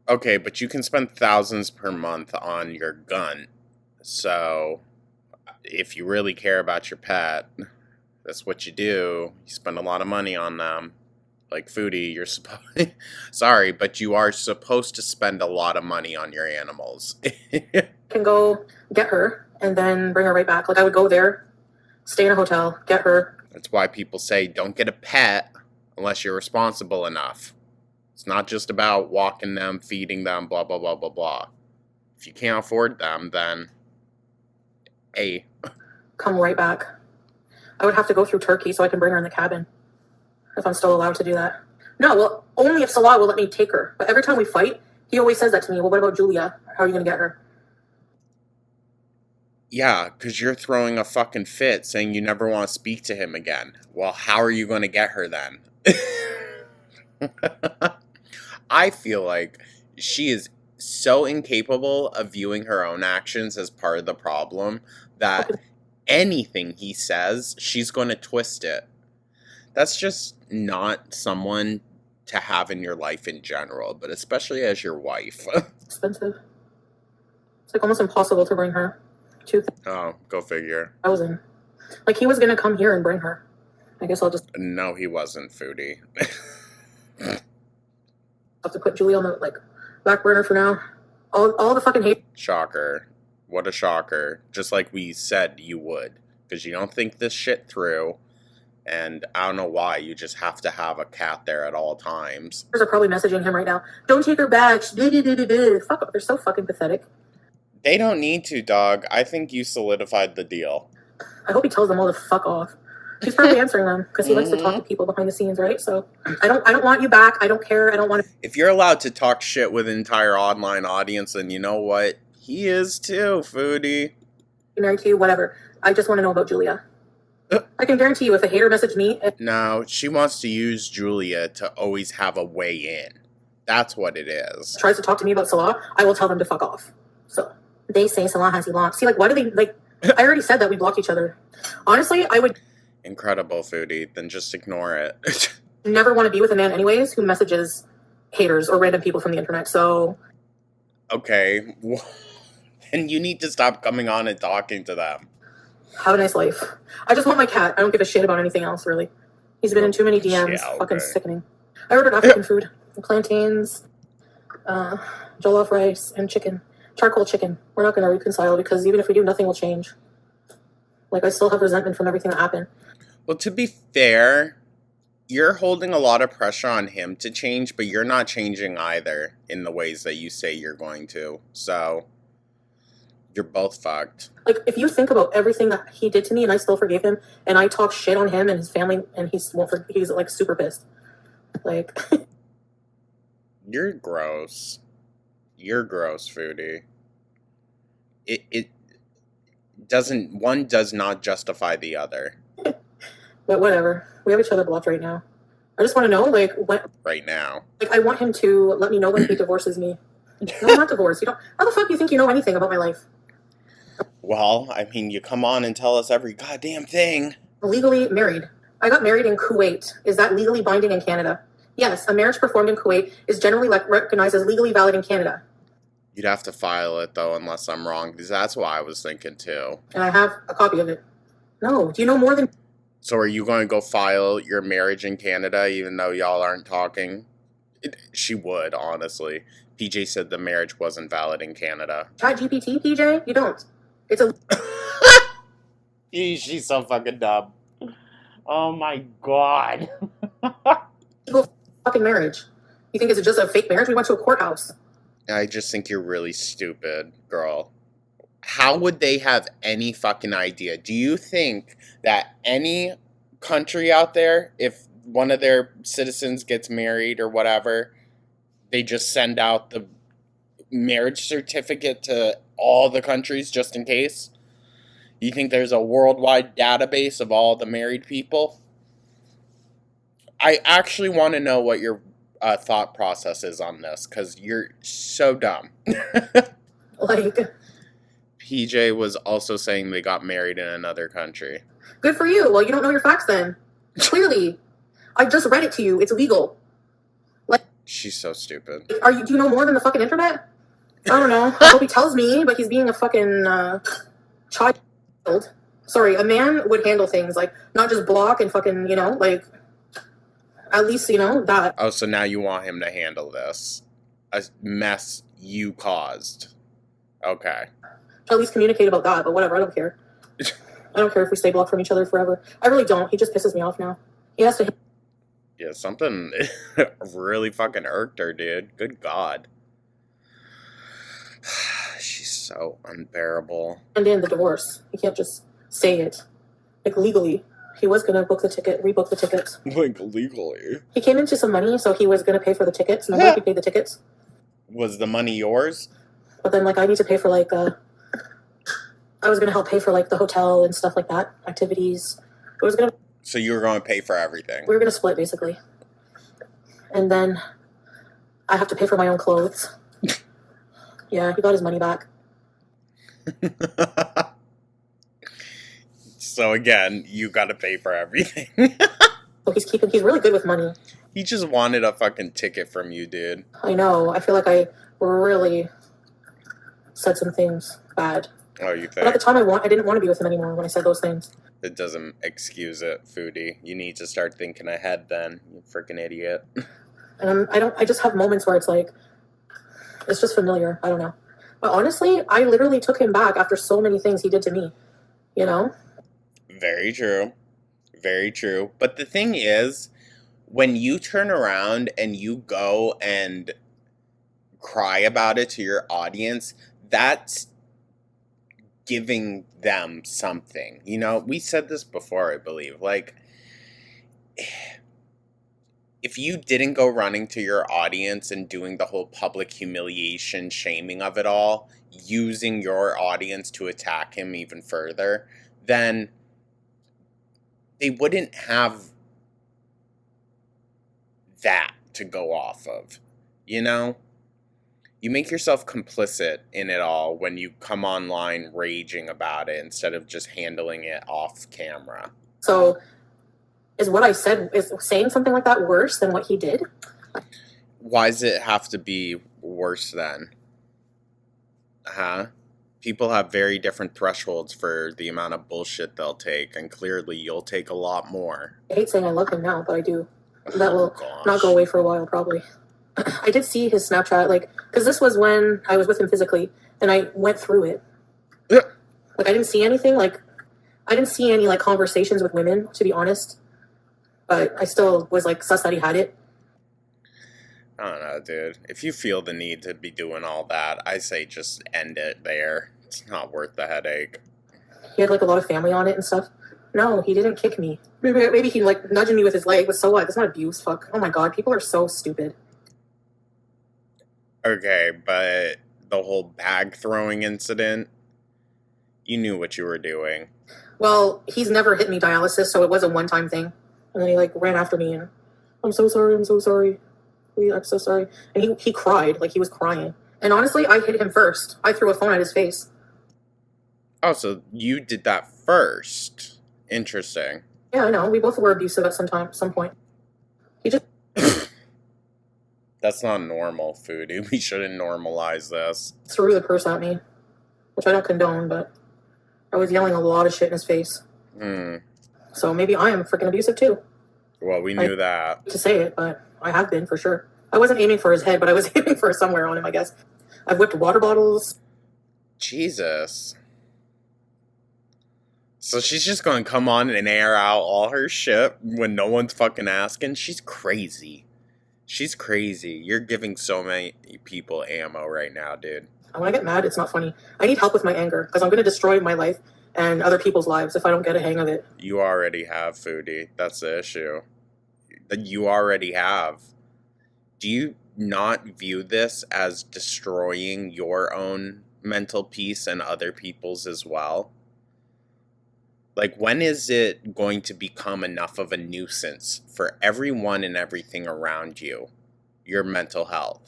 Okay, but you can spend thousands per month on your gun. So, if you really care about your pet, that's what you do. You spend a lot of money on them. Like Foodie, you're supposed... Sorry, but you are supposed to spend a lot of money on your animals. Can go get her and then bring her right back. Like, I would go there, stay in a hotel, get her. That's why people say don't get a pet unless you're responsible enough. It's not just about walking them, feeding them, blah, blah, blah, blah, blah. If you can't afford them, then... A. Come right back. I would have to go through Turkey so I can bring her in the cabin. If I'm still allowed to do that. No, well, only if Salah will let me take her. But every time we fight, he always says that to me. Well, what about Julia? How are you going to get her? Yeah, because you're throwing a fucking fit saying you never want to speak to him again. Well, how are you going to get her then? I feel like she is so incapable of viewing her own actions as part of the problem that anything he says, she's going to twist it. That's just not someone to have in your life in general, but especially as your wife. Expensive. It's like almost impossible to bring her. Oh, go figure. Like, he was going to come here and bring her. I guess I'll just... No, he wasn't, Foodie. have to put Julie on the, like, back burner for now. All the fucking hate. Shocker. What a shocker. Just like we said you would. Because you don't think this shit through. And I don't know why. You just have to have a cat there at all times. Are probably messaging him right now. Don't take her back. Fuck up. They're so fucking pathetic. They don't need to, dog. I think you solidified the deal. I hope he tells them all to fuck off. He's probably answering them because he likes to talk to people behind the scenes, right? So I don't want you back. I don't care. I don't want to. If you're allowed to talk shit with an entire online audience, then you know what? He is too, Foodie. Be married to you, whatever. I just want to know about Julia. I can guarantee you, if a hater messaged me... No, she wants to use Julia to always have a way in. That's what it is. Tries to talk to me about Salah, I will tell them to fuck off. So, they say Salah has you blocked. See, like, why do they, like... I already said that we blocked each other. Honestly, I would... Incredible, Foodie. Then just ignore it. never want to be with a man anyways who messages haters or random people from the internet, so... Okay. Then you need to stop coming on and talking to them. Have a nice life. I just want my cat. I don't give a shit about anything else, really. He's been in too many DMs. Yeah, okay. Fucking sickening. I ordered African food. Plantains, jollof rice, and chicken. Charcoal chicken. We're not going to reconcile because even if we do, nothing will change. Like, I still have resentment from everything that happened. Well, to be fair, you're holding a lot of pressure on him to change, but you're not changing either in the ways that you say you're going to. So... you're both fucked. Like, if you think about everything that he did to me and I still forgave him, and I talk shit on him and his family, and he's like super pissed. Like, you're gross. You're gross, Foodie. It doesn't, one does not justify the other. But whatever. We have each other blocked right now. I just want to know, like, when. Right now. Like, I want him to let me know when he divorces me. No, I'm not divorced. You don't. How the fuck do you think you know anything about my life? Well, I mean, you come on and tell us every goddamn thing. Legally married. I got married in Kuwait. Is that legally binding in Canada? Yes, a marriage performed in Kuwait is generally recognized as legally valid in Canada. You'd have to file it, though, unless I'm wrong, because that's what I was thinking, too. And I have a copy of it. No, do you know more than... So are you going to go file your marriage in Canada, even though y'all aren't talking? She would, honestly. PJ said the marriage wasn't valid in Canada. ChatGPT, PJ? You don't. It's a... She's so fucking dumb. Oh my god. legal fucking marriage. You think it's just a fake marriage? We went to a courthouse. I just think you're really stupid, girl. How would they have any fucking idea? Do you think that any country out there, if one of their citizens gets married or whatever, they just send out the marriage certificate to all the countries just in case? You think there's a worldwide database of all the married people? I actually want to know what your thought process is on this, because you're so dumb. Like, PJ was also saying they got married in another country. good for you. Well, you don't know your facts then. Clearly. I just read it to you. It's illegal. Like, She's so stupid. do you know more than the fucking internet? I don't know. I hope he tells me, but he's being a fucking child. Sorry, a man would handle things, like, not just block and fucking, you know, like, at least, you know, that. Oh, so now you want him to handle this. A mess you caused. Okay. At least communicate about that, but whatever, I don't care. I don't care if we stay blocked from each other forever. I really don't. He just pisses me off now. He has to... Yeah, something really fucking irked her, dude. Good God. She's so unbearable. And in the divorce. He can't just say it. Like, legally. He was going to rebook the tickets. Like, legally? He came into some money, so he was going to pay for the tickets. And then he paid the tickets. Was the money yours? But then, like, I need to pay for, like, I was going to help pay for, like, the hotel and stuff like that. Activities. It was going to... So you were going to pay for everything? We were going to split, basically. And then I have to pay for my own clothes. Yeah, he got his money back. So again, you got to pay for everything. So he's really good with money. He just wanted a fucking ticket from you, dude. I know. I feel like I really said some things bad. Oh, you But at the think? time, I didn't want to be with him anymore when I said those things. It doesn't excuse it, Foodie. You need to start thinking ahead then, you freaking idiot. And I just have moments where it's like, it's just familiar. I don't know. But honestly, I literally took him back after so many things he did to me. You know? Very true. Very true. But the thing is, when you turn around and you go and cry about it to your audience, that's giving them something. You know, we said this before, I believe. Like, if you didn't go running to your audience and doing the whole public humiliation, shaming of it all, using your audience to attack him even further, then they wouldn't have that to go off of, you know? You make yourself complicit in it all when you come online raging about it instead of just handling it off camera. So is what I said, is saying something like that worse than what he did? Why does it have to be worse then? Huh? People have very different thresholds for the amount of bullshit they'll take, and clearly you'll take a lot more. I hate saying I love him now, but I do. That will gosh. not go away for a while, probably. I did see his Snapchat, like, because this was when I was with him physically, and I went through it. Yeah. Like, I didn't see anything, like, I didn't see any, like, conversations with women, to be honest. But I still was, like, sus that he had it. I don't know, dude. If you feel the need to be doing all that, I say just end it there. It's not worth the headache. He had, like, a lot of family on it and stuff. No, he didn't kick me. Maybe he, like, nudging me with his leg, but so what? That's not abuse, fuck. Oh my god, people are so stupid. Okay, but the whole bag throwing incident, you knew what you were doing. Well, he's never hit me dialysis, so it was a one-time thing. And then he, like, ran after me and, I'm so sorry, I'm so sorry. I'm so sorry. And he cried, like, he was crying. And honestly, I hit him first. I threw a phone at his face. Oh, so you did that first. Interesting. Yeah, I know. We both were abusive at some point. He just... That's not normal, Foodie. We shouldn't normalize this. threw the purse at me, which I don't condone, but I was yelling a lot of shit in his face. So maybe I am freaking abusive too. Well, we knew that. To say it, but I have been for sure. I wasn't aiming for his head, but I was aiming for somewhere on him, I guess. I've whipped water bottles. Jesus. So she's just gonna come on and air out all her shit when no one's fucking asking? She's crazy. She's crazy. You're giving so many people ammo right now, dude. When I get mad, it's not funny. I need help with my anger, because I'm going to destroy my life and other people's lives if I don't get a hang of it. You already have, Foodie. That's the issue. You already have. Do you not view this as destroying your own mental peace and other people's as well? Like, when is it going to become enough of a nuisance for everyone and everything around you, your mental health?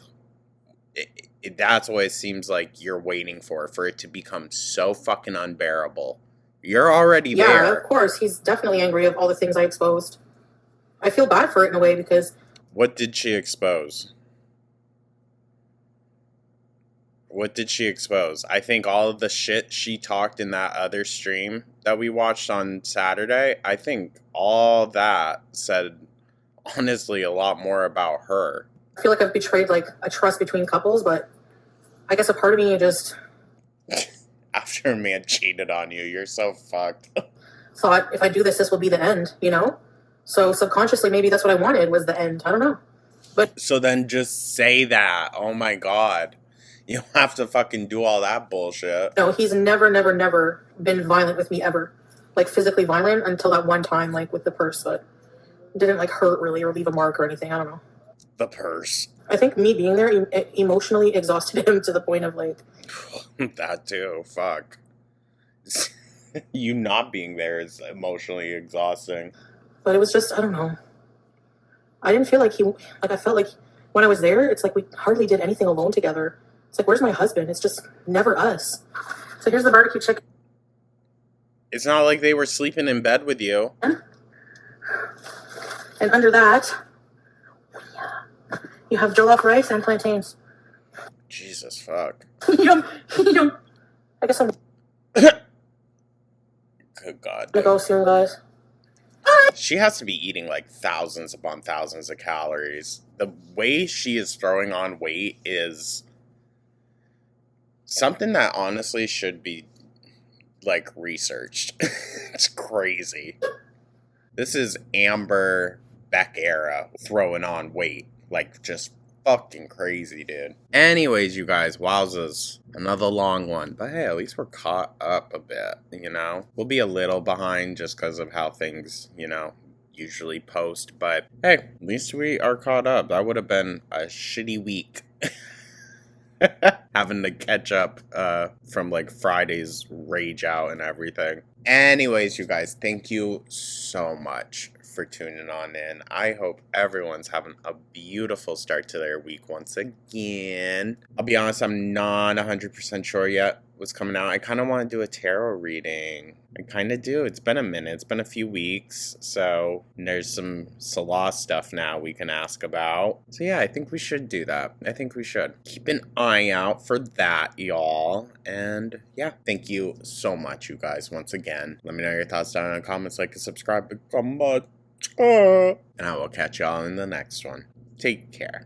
That's what it seems like you're waiting for it to become so fucking unbearable. You're already there. Yeah, of course. He's definitely angry of all the things I exposed. I feel bad for it in a way because... What did she expose? What did she expose? I think all of the shit she talked in that other stream that we watched on Saturday, I think all that said, honestly, a lot more about her. I feel like I've betrayed, like, a trust between couples, but I guess a part of me just... After a man cheated on you, you're so fucked. thought, if I do this, this will be the end, you know? So subconsciously, maybe that's what I wanted, was the end. I don't know. But so then just say that. Oh my god. You don't have to fucking do all that bullshit. no, he's never been violent with me ever. Like, physically violent until that one time, like, with the purse, but didn't, like, hurt really or leave a mark or anything. I don't know. The purse. I think me being there emotionally exhausted him to the point of, like... That too. Fuck. You not being there is emotionally exhausting. But it was just, I don't know. I didn't feel like I felt like when I was there, it's like we hardly did anything alone together. It's like, where's my husband? It's just never us. So here's the barbecue chicken. It's not like they were sleeping in bed with you. And under that, you have jollof rice and plantains. Jesus fuck. Yum. I guess I'm Good god. gonna go soon, guys. She has to be eating like thousands upon thousands of calories. The way she is throwing on weight is something that honestly should be like researched. It's crazy. This is Amber Beck era throwing on weight. Like, just fucking crazy, dude. Anyways, you guys, wowzers. Another long one. But hey, at least we're caught up a bit, you know? We'll be a little behind just because of how things, you know, usually post. But hey, at least we are caught up. That would have been a shitty week. Having to catch up from like Friday's rage out and everything. Anyways, you guys, thank you so much for tuning on in. I hope everyone's having a beautiful start to their week once again. I'll be honest, I'm not 100% sure yet what's coming out. I kind of want to do a tarot reading. I kind of do. It's been a minute. It's been a few weeks. So there's some Salah stuff now we can ask about. So yeah, I think we should do that. I think we should. Keep an eye out for that, y'all. And yeah, thank you so much, you guys, once again. Let me know your thoughts down in the comments, like and subscribe. And I will catch y'all in the next one. Take care.